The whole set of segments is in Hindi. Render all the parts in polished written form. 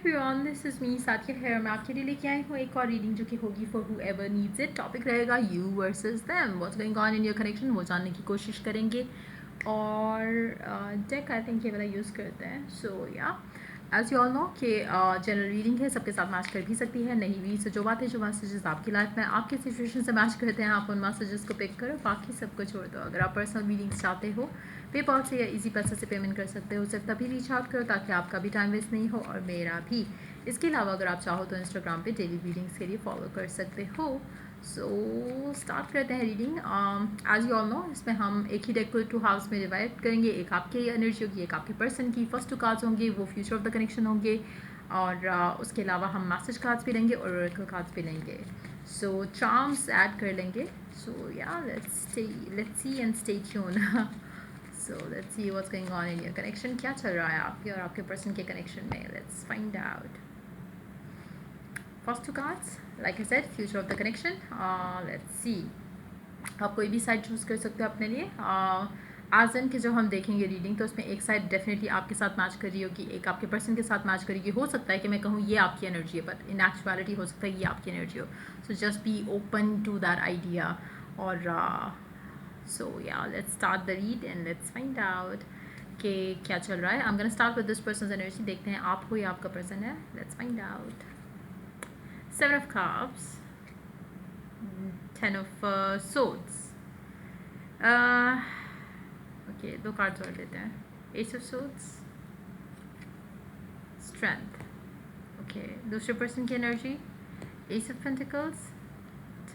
एवरीवन, दिस इज़ मी साथिया है और मैं आपके लिए लेके आई हूँ एक और रीडिंग जो कि होगी for whoever needs it. Topic रहेगा you versus them, what's going on in your connection, वो जानने की कोशिश करेंगे। और डेक आई थिंक ये वाला यूज़ करते हैं। सो या एज यू ऑल नो कि जनरल रीडिंग है, सबके साथ मैच कर भी सकती है, नहीं भी। सो जो बातें जो मैसेजेस आपकी लाइफ में आपकी सिचुएशन से मैच करते हैं, आप उन मैसेजेस को पिक करो, बाकी सबको छोड़ दो। अगर आप पर्सनल रीडिंग्स चाहते हो, पेपॉल से या इजी पैसे से पेमेंट कर सकते हो। सिर्फ तभी रीच आउट करो ताकि आपका भी टाइम वेस्ट नहीं हो और मेरा भी। इसके अलावा अगर आप चाहो तो इंस्टाग्राम पे डेली रीडिंग्स के लिए फॉलो कर सकते हो। सो स्टार्ट करते हैं reading. As you all know, इसमें हम एक ही डेक को 2 हाउस में डिवाइड करेंगे। एक आपकी एनर्जी होगी, एक आपके पर्सन की। फर्स्ट 2 कार्ड्स होंगे वो फ्यूचर ऑफ द कनेक्शन होंगे, और उसके अलावा हम मैसेज कार्ड्स भी लेंगे और ओरेकल कार्ड्स भी लेंगे। सो चार्म्स ऐड कर लेंगे। सो या let's see and stay tune. So let's see what's going on in your connection. क्या चल रहा है आपके और आपके पर्सन के कनेक्शन में? Let's find out. First 2 cards, like I said, future of the connection. Let's see. आप कोई भी साइड चूज़ कर सकते हो अपने लिए। आज दिन के जो हम देखेंगे रीडिंग, तो उसमें एक साइड डेफिनेटली आपके साथ मैच कर रही होगी, एक आपके पर्सन के साथ मैच करेगी। हो सकता है कि मैं कहूँ ये आपकी एनर्जी है, बट इन एक्चुअलिटी हो सकता है ये आपकी एनर्जी हो। So just be open to that idea. और so yeah, let's start the read and let's find out कि क्या चल रहा है। I'm gonna start with this person's energy. देखते हैं आप हो या आपका पर्सन है। Let's find out. 7 of Cups, 10 of Swords. Okay, 2 cards और लेते हैं। Ace of Swords, Strength. Okay, दूसरे पर्सन की energy, Ace of Pentacles,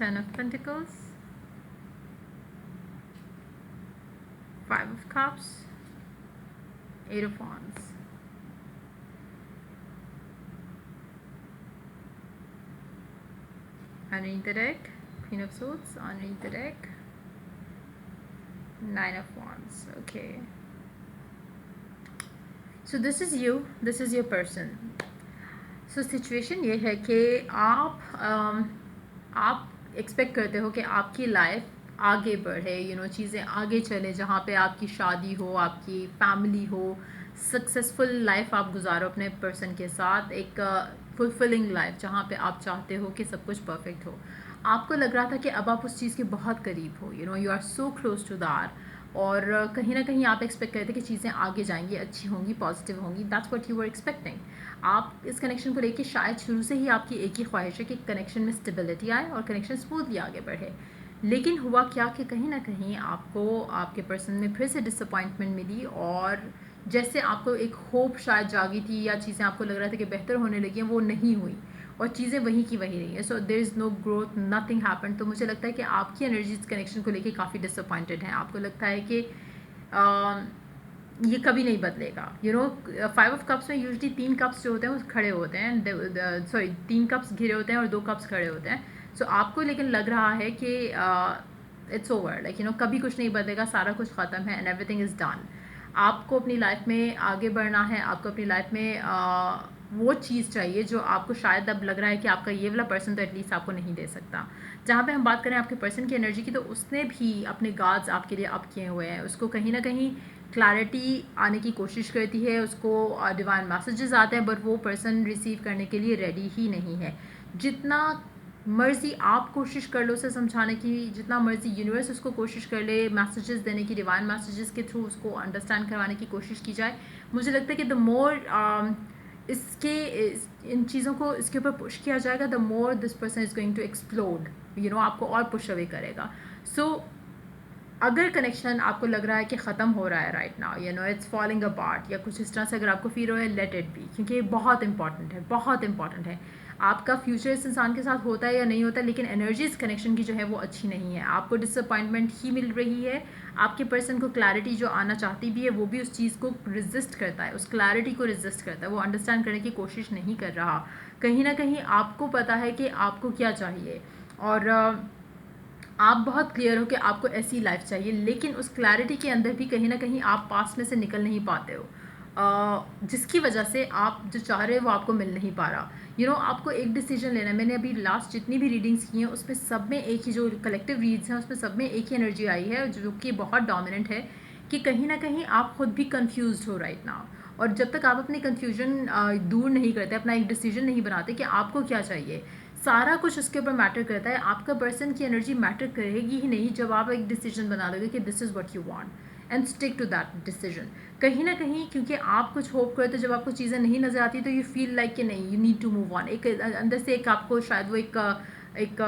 10 of Pentacles, 5 of Cups, 8 of Wands. Underneath the deck, Queen of Swords. Underneath the deck, 9 of Wands. Okay. So this is you. This is your person. So situation ये है कि आप एक्सपेक्ट करते हो कि आपकी लाइफ आगे बढ़े, चीज़ें आगे चले, जहाँ पे आपकी शादी हो, आपकी फैमिली हो, सक्सेसफुल लाइफ आप गुजारो अपने पर्सन के साथ, एक फुलफिलिंग लाइफ जहाँ पे आप चाहते हो कि सब कुछ परफेक्ट हो। आपको लग रहा था कि अब आप उस चीज़ के बहुत करीब हो, you are so close to that. और कहीं ना कहीं आप एक्सपेक्ट करते कि चीज़ें आगे जाएंगी, अच्छी होंगी, पॉजिटिव होंगी। That's what you were expecting. आप इस कनेक्शन को लेके शायद शुरू से ही आपकी एक ही ख्वाहिश है कि कनेक्शन में स्टेबिलिटी आए और कनेक्शन स्मूथली आगे बढ़े। लेकिन हुआ क्या कि कहीं ना कहीं आपको आपके पर्सन में फिर से डिसअपॉइंटमेंट मिली, और जैसे आपको एक होप शायद जागी थी, या चीज़ें आपको लग रहा था कि बेहतर होने लगी हैं, वो नहीं हुई और चीज़ें वहीं की वहीं रही हैं। So there is no growth, nothing happen. तो मुझे लगता है कि आपकी एनर्जीज कनेक्शन को लेके काफ़ी डिसअपॉइंटेड हैं। आपको लगता है कि ये कभी नहीं बदलेगा। 5 ऑफ कप्स में यूजली 3 कप्स जो होते हैं वो खड़े होते हैं, सॉरी 3 कप्स घिरे होते हैं और 2 कप्स खड़े होते हैं। सो आपको लेकिन लग रहा है कि इट्स ओवर, लाइक कभी कुछ नहीं बदलेगा, सारा कुछ ख़त्म है एंड एवरीथिंग इज़ डन। आपको अपनी लाइफ में आगे बढ़ना है, आपको अपनी लाइफ में वो चीज़ चाहिए जो आपको शायद अब लग रहा है कि आपका ये वाला पर्सन तो एटलीस्ट आपको नहीं दे सकता। जहाँ पे हम बात करें आपके पर्सन की एनर्जी की, तो उसने भी अपने गार्ड्स आपके लिए अप किए हुए हैं। उसको कहीं ना कहीं क्लैरिटी आने की कोशिश करती है, उसको डिवाइन मैसेजेस आते हैं, बट वो पर्सन रिसीव करने के लिए रेडी ही नहीं है। जितना मर्ज़ी आप कोशिश कर लो उसे समझाने की, जितना मर्ज़ी यूनिवर्स उसको कोशिश कर ले मैसेजेस देने की, डिवाइन मैसेजेस के थ्रू उसको अंडरस्टैंड करवाने की कोशिश की जाए, मुझे लगता है कि द मोर इन चीज़ों को इसके ऊपर पुश किया जाएगा, the more this person is going to explode, आपको और पुश अवे करेगा। सो अगर कनेक्शन आपको लग रहा है कि ख़त्म हो रहा है right now, it's falling apart या कुछ इस तरह से अगर आपको फील हो रहा है, लेट इट बी, क्योंकि ये बहुत इंपॉर्टेंट है, बहुत इंपॉर्टेंट है। आपका फ्यूचर इस इंसान के साथ होता है या नहीं होता, लेकिन एनर्जी इस कनेक्शन की जो है वो अच्छी नहीं है। आपको डिसअपॉइंटमेंट ही मिल रही है। आपके पर्सन को क्लैरिटी जो आना चाहती भी है, वो भी उस चीज़ को रिजिस्ट करता है, उस क्लैरिटी को रिजिस्ट करता है, वो अंडरस्टैंड करने की कोशिश नहीं कर रहा। कहीं ना कहीं आपको पता है कि आपको क्या चाहिए, और आप बहुत क्लियर हो कि आपको ऐसी लाइफ चाहिए, लेकिन उस क्लैरिटी के अंदर भी कहीं ना कहीं आप पास में से निकल नहीं पाते हो, जिसकी वजह से आप जो चाह रहे हो वो आपको मिल नहीं पा रहा। आपको एक डिसीजन लेना है। मैंने अभी लास्ट जितनी भी रीडिंग्स की हैं उसमें सब में एक ही, जो कलेक्टिव रीड्स हैं उसमें सब में एक ही एनर्जी आई है, जो कि बहुत डोमिनेंट है, कि कहीं ना कहीं आप खुद भी कंफ्यूज्ड हो राइट नाउ, और जब तक आप अपनी कन्फ्यूजन दूर नहीं करते, अपना एक डिसीजन नहीं बनाते कि आपको क्या चाहिए, सारा कुछ उसके ऊपर मैटर करता है। आपका पर्सन की एनर्जी मैटर करेगी ही नहीं जब आप एक डिसीजन बना लोगे कि this is what you want and stick to that decision. कहीं ना कहीं क्योंकि आप कुछ होप करते हो, जब आपको चीज़ें नहीं नज़र आती तो यू फील लाइक कि नहीं, you need to move on. एक अंदर से एक आपको शायद वो एक एक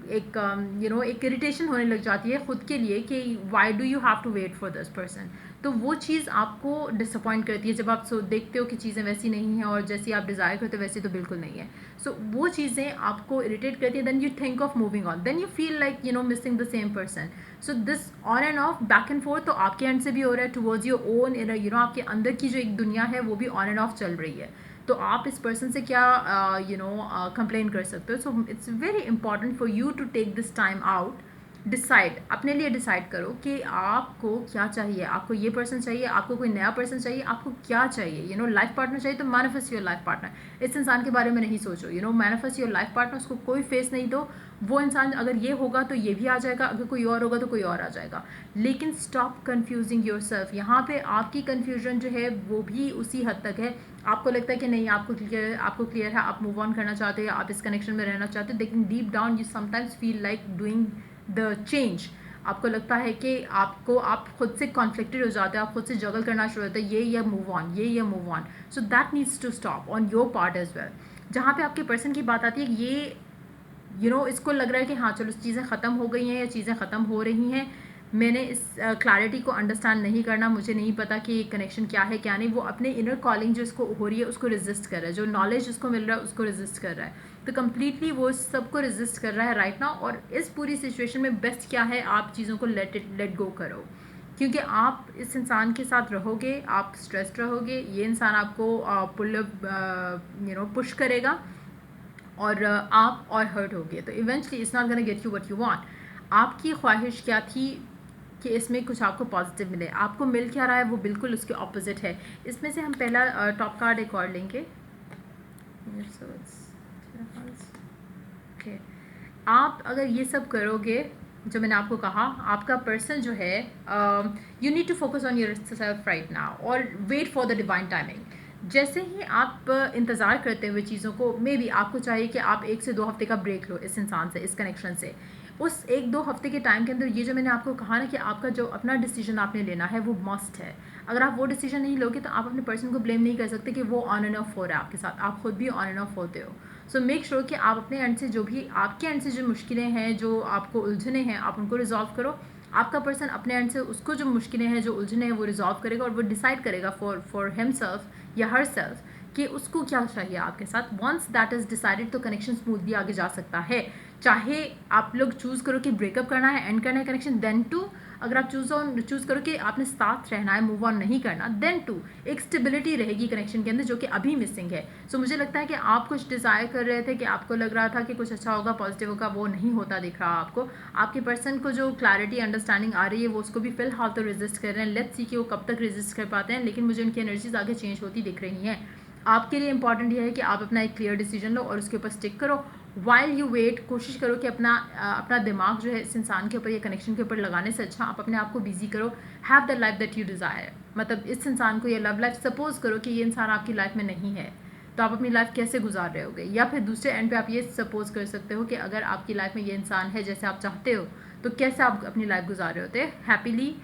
एक इरिटेशन होने लग जाती है खुद के लिए कि why do you have to wait for this person. तो वो चीज़ आपको डिसअपॉइंट करती है जब आप देखते हो कि चीज़ें वैसी नहीं हैं और जैसी आप डिज़ायर करते हो वैसी तो बिल्कुल नहीं है। सो वो चीज़ें आपको इरिटेट करती है, then you think of moving on, then you feel like missing the same person. So this on and off, back and forth, तो आपके एंड से भी हो रहा है टुवर्ड्स योर ओन आपके अंदर की जो एक दुनिया है वो भी ऑन एंड ऑफ चल रही है। तो आप इस पर्सन से क्या कंप्लेन कर सकते हो। So it's very important for you to take this time out, decide, अपने लिए डिसाइड करो कि आपको क्या चाहिए। आपको ये पर्सन चाहिए, आपको कोई नया पर्सन चाहिए, आपको क्या चाहिए। लाइफ पार्टनर चाहिए तो मैनिफेस्ट योर लाइफ पार्टनर। इस इंसान के बारे में नहीं सोचो, मैनिफेस्ट योर लाइफ पार्टनर। उसको कोई फेस नहीं दो, वो इंसान अगर ये होगा तो ये भी आ जाएगा, अगर कोई और होगा तो कोई और आ जाएगा। लेकिन स्टॉप कन्फ्यूजिंग योर सेल्फ। यहाँ पे आपकी कन्फ्यूजन जो है वो भी उसी हद तक है। आपको लगता है कि नहीं, आपको क्लियर है, आप मूव ऑन करना चाहते हो, आप इस कनेक्शन में रहना चाहते हो, लेकिन deep down you sometimes feel like doing the change. आपको लगता है कि आप खुद से कॉन्फ्लिक्टेड हो जाते हो, आप खुद से जगल करना शुरू होते हैं, ये या मूव ऑन, ये या move on. So that needs to stop on your part as well. जहाँ पे आपके पर्सन की बात आती है, ये इसको लग रहा है कि हाँ चलो चीज़ें ख़त्म हो गई हैं या चीज़ें ख़त्म हो रही हैं, मैंने इस क्लैरिटी को अंडरस्टैंड नहीं करना, मुझे नहीं पता कि कनेक्शन क्या है क्या नहीं। वो अपने इनर कॉलिंग जो इसको हो रही है उसको रेजिस्ट कर रहा है, जो नॉलेज उसको मिल रहा है उसको रेजिस्ट कर रहा है। तो कम्प्लीटली वो सबको रेजिस्ट कर रहा है राइट नाउ। और इस पूरी सिचुएशन में बेस्ट क्या है, आप चीज़ों को लेट गो करो। क्योंकि आप इस इंसान के साथ रहोगे, आप स्ट्रेस्ड रहोगे, ये इंसान आपको पुश करेगा और आप और हर्ट हो गए। तो eventually it's not gonna get you what you want. आपकी ख्वाहिश क्या थी कि इसमें कुछ आपको पॉजिटिव मिले, आपको मिल क्या रहा है वो बिल्कुल उसके ऑपोजिट है। इसमें से हम पहला टॉप कार्ड एक और लेंगे। ओके, आप अगर ये सब करोगे जो मैंने आपको कहा, आपका पर्सन जो है, you need to focus on yourself right now और wait for the divine timing. जैसे ही आप इंतज़ार करते हुए चीज़ों को, मे बी आपको चाहिए कि आप 1 से 2 हफ्ते का ब्रेक लो इस इंसान से, इस कनेक्शन से। उस 1-2 हफ्ते के टाइम के अंदर ये जो मैंने आपको कहा ना कि आपका जो अपना डिसीजन आपने लेना है वो मस्ट है। अगर आप वो डिसीजन नहीं लोगे तो आप अपने पर्सन को ब्लेम नहीं कर सकते कि वो ऑन एंड ऑफ हो रहा है आपके साथ, आप खुद भी ऑन एंड ऑफ होते हो। सो मेक श्योर कि आप अपने एंड से जो भी आपके एंड से जो मुश्किलें हैं, जो आपको उलझने हैं, आप उनको रिजॉल्व करो। आपका पर्सन अपने एंड से उसको जो मुश्किलें हैं, जो उलझने हैं, वो रिजॉल्व करेगा और वो डिसाइड करेगा फॉर हिमसेल्फ या हर सेल्फ कि उसको क्या चाहिए आपके साथ। वंस दैट इज़ डिसाइडेड तो कनेक्शन स्मूथली आगे जा सकता है। चाहे आप लोग चूज़ करो कि ब्रेकअप करना है, एंड करना है कनेक्शन, देन टू अगर आप चूज़ करो कि आपने साथ रहना है, मूव ऑन नहीं करना, देन टू एक स्टेबिलिटी रहेगी कनेक्शन के अंदर जो कि अभी मिसिंग है। सो मुझे लगता है कि आप कुछ डिज़ायर कर रहे थे कि आपको लग रहा था कि कुछ अच्छा होगा, पॉजिटिव होगा, वो नहीं होता दिख रहा आपको। आपके पर्सन को जो क्लैरिटी अंडरस्टैंडिंग आ रही है वो उसको भी फिलहाल तो रेजिस्ट कर रहे हैं। लेट्स सी कि वो कब तक रेजिस्ट कर पाते हैं, लेकिन मुझे उनकी एनर्जीज आगे चेंज होती दिख रही हैं। आपके लिए इंपॉर्टेंट यह है कि आप अपना एक क्लियर डिसीजन लो और उसके ऊपर स्टिक करो। वाइल यू वेट, कोशिश करो कि अपना दिमाग जो है इस इंसान के ऊपर या कनेक्शन के ऊपर लगाने से अच्छा आप अपने आप को बिजी करो। Have the life that you desire. मतलब इस इंसान को ये लव लाइफ, सपोज करो कि ये इंसान आपकी लाइफ में नहीं है तो आप अपनी लाइफ कैसे गुजार रहे होगे। या फिर दूसरे एंड पे आप ये सपोज कर सकते हो कि अगर आपकी लाइफ में ये इंसान है जैसे आप चाहते हो तो कैसे आप अपनी लाइफ गुजार रहे होते हैप्पीली।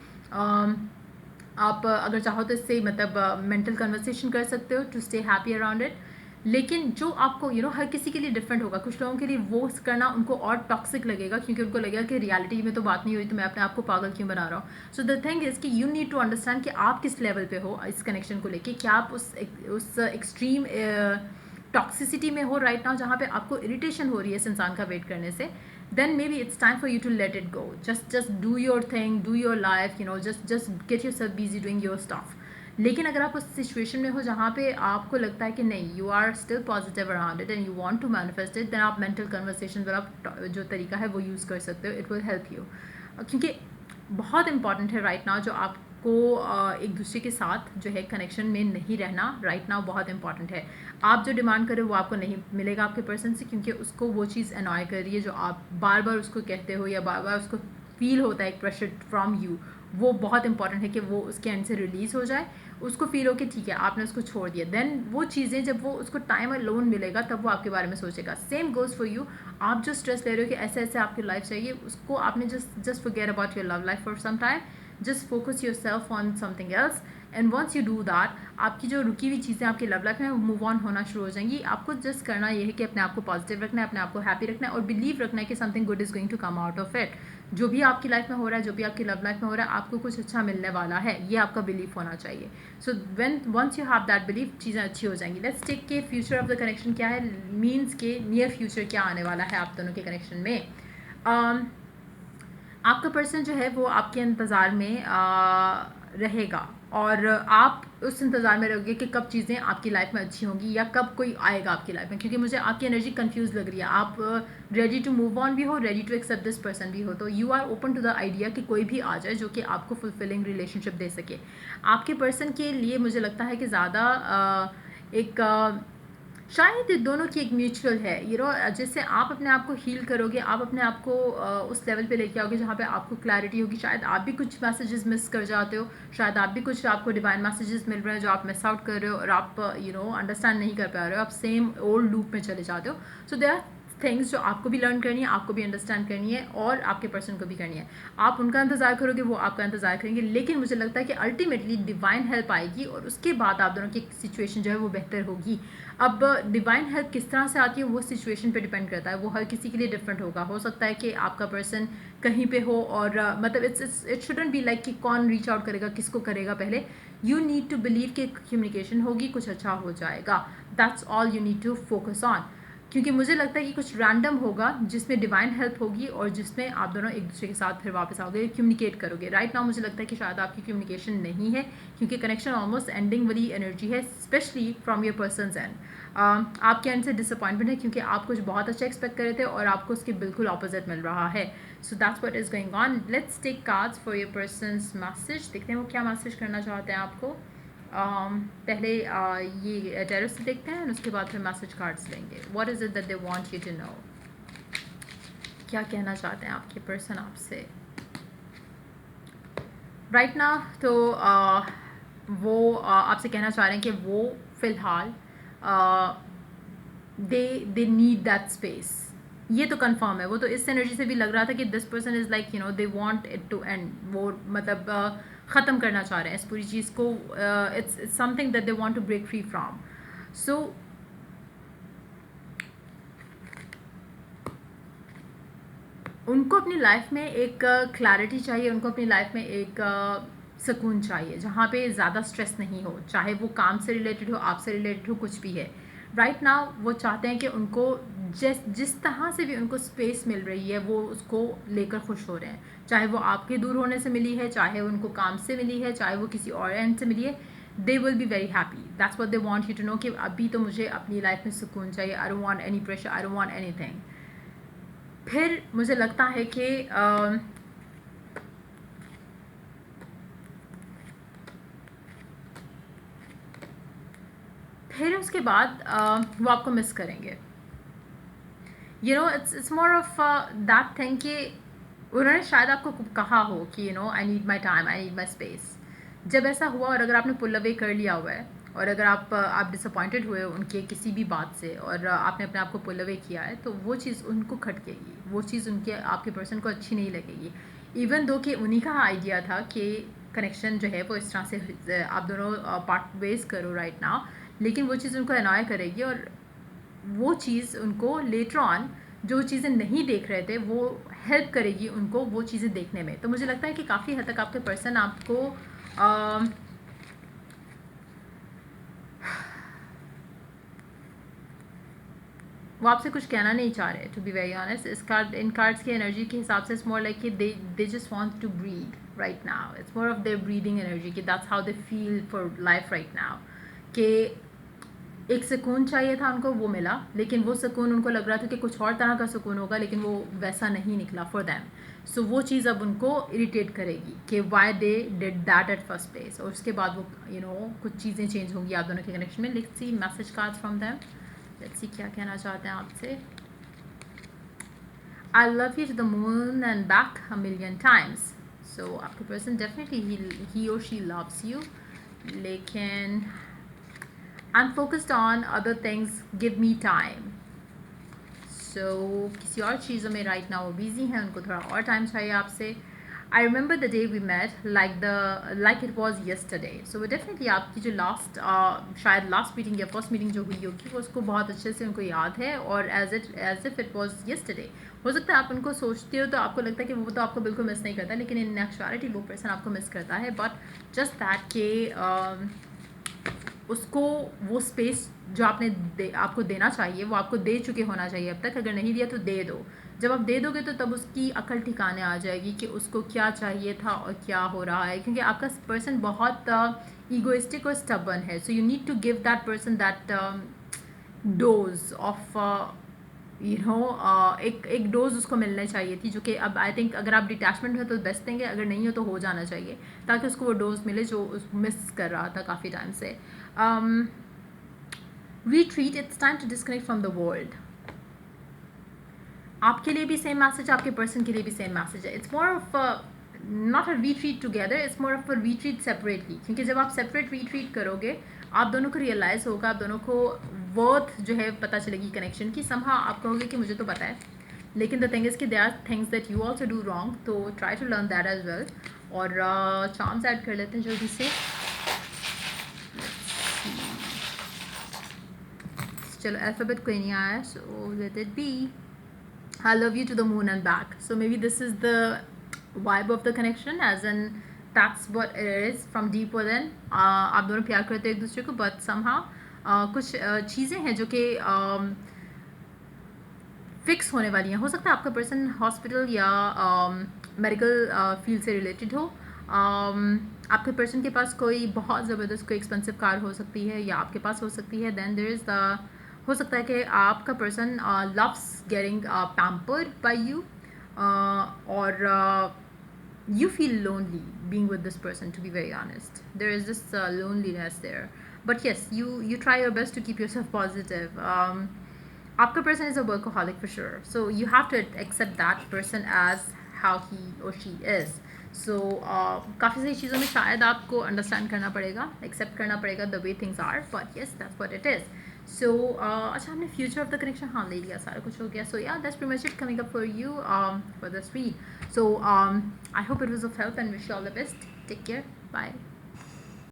आप अगर चाहो तो इससे मतलब मेंटल कन्वर्सेशन कर सकते हो to stay happy around it. लेकिन जो आपको हर किसी के लिए डिफरेंट होगा। कुछ लोगों के लिए वो करना उनको और टॉक्सिक लगेगा क्योंकि उनको लगेगा कि रियलिटी में तो बात नहीं हुई तो मैं अपने आप को पागल क्यों बना रहा हूँ। सो द थिंग इज़ कि यू नीड टू अंडरस्टैंड कि आप किस लेवल पे हो इस कनेक्शन को लेके। क्या आप उस एक्सट्रीम टॉक्सिसिटी में हो राइट नाउ जहाँ पे आपको इरिटेशन हो रही है इस इंसान का वेट करने से, then maybe it's time for you to let it go. Just do your thing, do your life, just get yourself busy doing your stuff. लेकिन अगर आप उस सिचुएशन में हो जहाँ पे आपको लगता है कि नहीं, you are still positive around it and you want to manifest it, then आप मेंटल कन्वर्सेशन पर आप जो तरीका है वो यूज़ कर सकते हो। It will help you. क्योंकि बहुत इंपॉर्टेंट है राइट नाउ जो आपको एक दूसरे के साथ जो है कनेक्शन में नहीं रहना राइट नाउ बहुत इंपॉर्टेंट है। आप जो डिमांड करें वो आपको नहीं मिलेगा आपके पर्सन से क्योंकि उसको वो चीज़ अनॉय कर रही है जो आप बार बार उसको कहते हो या बार बार उसको फील होता है एक प्रेशर फ्रॉम यू, वो बहुत इंपॉर्टेंट है कि वो उसके एंड से रिलीज़ हो जाए, उसको फील हो कि ठीक है आपने उसको छोड़ दिया। देन वो चीज़ें जब वो उसको टाइम अलोन मिलेगा तब वो आपके बारे में सोचेगा। Same goes for you. आप जो स्ट्रेस ले रहे हो कि ऐसे ऐसे आपकी लाइफ चाहिए, उसको आपने just forget about your love life for some time, just focus your self on something else, and once you do that, आपकी जो रुकी हुई चीज़ें आपकी लव लाइफ में मूव ऑन होना शुरू हो जाएंगी। आपको जस्ट करना ये है कि अपने आप को पॉजिटिव रखना है, अपने आप को हैप्पी रखना है और बिलीव रखना है कि something good is going to come out of it. जो भी आपकी लाइफ में हो रहा है, जो भी आपकी लव लाइफ में हो रहा है, आपको कुछ अच्छा मिलने वाला है, ये आपका बिलीफ होना चाहिए। So when once you have that belief, चीज़ें अच्छी हो जाएंगी। लेट्स टेक के फ्यूचर ऑफ द कनेक्शन क्या है, मीन्स के नियर फ्यूचर क्या आने वाला है आप दोनों के कनेक्शन में। आपका पर्सन जो है वो आपके इंतज़ार में रहेगा और आप उस इंतज़ार में रहोगे कि कब चीज़ें आपकी लाइफ में अच्छी होंगी या कब कोई आएगा आपकी लाइफ में, क्योंकि मुझे आपकी एनर्जी कंफ्यूज लग रही है। आप रेडी टू मूव ऑन भी हो, ready to accept this person भी हो, तो you are open to the idea कि कोई भी आ जाए जो कि आपको फुलफिलिंग रिलेशनशिप दे सके। आपके पर्सन के लिए मुझे लगता है कि ज़्यादा एक शायद दोनों की एक म्यूचुअल है, जैसे आप अपने आप को हील करोगे, आप अपने आप को उस लेवल पे लेके आओगे जहाँ पे आपको क्लैरिटी होगी। शायद आप भी कुछ मैसेजेस मिस कर जाते हो, शायद आप भी कुछ आपको डिवाइन मैसेजेस मिल रहे हैं जो आप मिस आउट कर रहे हो और आप अंडरस्टैंड नहीं कर पा रहे हो, आप सेम ओल्ड लूप में चले जाते हो। सो दे आर थिंग्स जो आपको भी लर्न करनी है, आपको भी अंडरस्टैंड करनी है और आपके पर्सन को भी करनी है। आप उनका इंतज़ार करोगे, वो आपका इंतज़ार करेंगे, लेकिन मुझे लगता है कि अल्टीमेटली डिवाइन हेल्प आएगी और उसके बाद आप दोनों की सिचुएशन जो है वो बेहतर होगी। अब डिवाइन हेल्प किस तरह से आती है वो सिचुएशन पे डिपेंड करता है, वो हर किसी के लिए डिफरेंट होगा। हो सकता है कि आपका पर्सन कहीं पे हो और मतलब इट शुडंट बी लाइक कि कौन रीच आउट करेगा, किसको करेगा पहले। यू नीड टू बिलीव कि कम्युनिकेशन होगी, कुछ अच्छा हो जाएगा। That's all you need to focus on. क्योंकि मुझे लगता है कि कुछ रैंडम होगा जिसमें डिवाइन हेल्प होगी और जिसमें आप दोनों एक दूसरे के साथ फिर वापस आओगे, कम्युनिकेट करोगे। राइट नाउ मुझे लगता है कि शायद आपकी कम्युनिकेशन नहीं है, क्योंकि कनेक्शन ऑलमोस्ट एंडिंग वाली एनर्जी है, specially from your persons and. आपके एंड से डिसअपॉइंटमेंट है क्योंकि आप कुछ बहुत अच्छा एक्सपेक्ट कर रहे थे और आपको उसके बिल्कुल ऑपोजिट मिल रहा है। So that's what is going on. Let's take cards for your person's message, देखते हैं वो क्या मैसेज करना चाहते हैं आपको। पहले ये टैरो से देखते हैं और उसके बाद फिर मैसेज कार्ड्स लेंगे। What is it that they want you to know, क्या कहना चाहते हैं आपके पर्सन आपसे राइट नाउ। तो वो आपसे कहना चाह रहे हैं कि वो फ़िलहाल दे नीड दैट स्पेस। ये तो कंफर्म है, वो तो इस एनर्जी से भी लग रहा था कि this person is like they want it to end. वो मतलब ख़त्म करना चाह रहे हैं इस पूरी चीज़ को। It's something that they want to break free from. So उनको अपनी लाइफ में एक क्लैरिटी चाहिए, उनको अपनी लाइफ में एक सुकून चाहिए जहाँ पे ज़्यादा स्ट्रेस नहीं हो, चाहे वो काम से रिलेटेड हो, आपसे रिलेटेड हो, कुछ भी है। राइट नाउ वो चाहते हैं कि उनको जिस तरह से भी उनको स्पेस मिल रही है वो उसको लेकर खुश हो रहे हैं, चाहे वो आपके दूर होने से मिली है, चाहे उनको काम से मिली है, चाहे वो किसी और एंड से मिली है। They will be very happy. That's what they want you to know कि अभी तो मुझे अपनी लाइफ में सुकून चाहिए। I don't want any pressure, I don't want anything. फिर मुझे लगता है कि फिर उसके बाद वो आपको मिस करेंगे। It's more of that thing कि उन्होंने शायद आपको कहा हो कि I need my time, I need my space. जब ऐसा हुआ और अगर आपने पुल अवे कर लिया हुआ है और अगर आप डिसअपॉइंटेड हुए उनके किसी भी बात से और आपने अपने आप को पुल अवे किया है, तो वो चीज़ उनको खटकेगी, वो चीज़ उनके आपके पर्सन को अच्छी नहीं लगेगी। इवन दो कि उन्हीं का आइडिया था कि कनेक्शन जो है वो इस तरह से आप दोनों पार्ट वेज करो राइट नाउ, लेकिन वो चीज़ उनको अनॉय करेगी और वो चीज़ उनको लेटर ऑन जो चीज़ें नहीं देख रहे थे वो हेल्प करेगी उनको वो चीज़ें देखने में। तो मुझे लगता है कि काफ़ी हद तक आपके पर्सन आपको वो आपसे कुछ कहना नहीं चाह रहे, टू बी वेरी ऑनेस्ट। इन कार्ड्स की एनर्जी के हिसाब से इट्स मोर लाइक कि they just want to breathe right now. It's more of their breathing energy कि that's how they feel for life right now. कि एक सुकून चाहिए था उनको, वो मिला, लेकिन वो सुकून उनको लग रहा था कि कुछ और तरह का सुकून होगा, लेकिन वो वैसा नहीं निकला फॉर दैम। सो वो चीज़ अब उनको इरिटेट करेगी कि why they did that at first place. और उसके बाद वो कुछ चीज़ें चेंज होंगी आप दोनों के कनेक्शन में। Let's see message cards from them, let's see क्या कहना चाहते हैं आपसे। I love you to the moon and back a million times. So आपके पर्सन डेफिनेटली ही और शी लव्स यू, लेकिन I am focused on other things, give me time. So किसी और चीज़ों में राइट नाउ वो बिजी हैं, उनको थोड़ा और टाइम चाहिए आपसे। I remember the day we met like it was yesterday. So वो डेफिनेटली आपकी जो लास्ट शायद लास्ट मीटिंग या फर्स्ट मीटिंग जो हुई होगी वो उसको बहुत अच्छे से उनको याद है, और as if it was yesterday. हो सकता है आप उनको सोचते हो तो आपको लगता है कि वो तो आपको बिल्कुल मिस नहीं करता, लेकिन इन एक्चुअलिटी वो पर्सन आपको मिस करता है। बट जस्ट दैट के उसको वो स्पेस जो आपको देना चाहिए वो आपको दे चुके होना चाहिए अब तक। अगर नहीं दिया तो दे दो। जब आप दे दोगे तो तब उसकी अकल ठिकाने आ जाएगी कि उसको क्या चाहिए था और क्या हो रहा है, क्योंकि आपका पर्सन बहुत ईगोइस्टिक और स्टबर्न है। So you need to give that person that dose of एक डोज उसको मिलनी चाहिए थी, जो कि अब आई थिंक अगर आप डिटैचमेंट हो तो बेस्ट देंगे, अगर नहीं हो तो हो जाना चाहिए, ताकि उसको वो डोज मिले जो मिस कर रहा था काफ़ी टाइम से। retreat, it's time to disconnect from the world. आपके लिए भी सेम मैसेज, आपके पर्सन के लिए भी सेम मैसेज है। It's more of not a retreat together, it's more of a retreat separately, क्योंकि जब आप सेपरेट रीट्रीट करोगे आप दोनों को रियलाइज़ होगा, आप दोनों को वर्थ जो है पता चलेगी कनेक्शन की। समहा आप कहोगे कि मुझे तो पता है, लेकिन द थिंग इज़ कि there are things that you also do wrong, तो try to learn that as well. और चार्म्स ऐड कर लेते हैं जल्दी से। चलो अल्फ़ाबेट कोई नहीं आया, so let it be. I love you to the moon and back. So maybe this is the vibe of the connection, as in that's what it is from deep within. आप दोनों प्यार करते हो एक दूसरे को, but somehow कुछ चीज़ें हैं जो कि फिक्स होने वाली हैं। हो सकता है आपका पर्सन हॉस्पिटल या मेडिकल फील्ड से रिलेटेड हो। आपके पर्सन के पास कोई बहुत ज़बरदस्त कोई एक्सपेंसिव कार हो सकती है, या आपके पास हो सकती है। देन देयर इज़ द हो सकता है कि आपका person loves getting pampered by you, और you feel lonely being with this person, to be very honest. There is this loneliness there, but yes, you try your best to keep yourself positive. Aapka person is a workaholic for sure, so you have to accept that person as how he or she is. So काफ़ी सारी चीज़ों में शायद आपको अंडरस्टैंड करना पड़ेगा, एक्सेप्ट करना पड़ेगा the way things are, but yes, that's what it is. So अच्छा, हमने फ्यूचर ऑफ द कनेक्शन हाँ ले लिया, सारा कुछ हो गया. So yeah, that's pretty much it coming up for you for this read. So I hope it was of help and wish you all the best. Take care. Bye.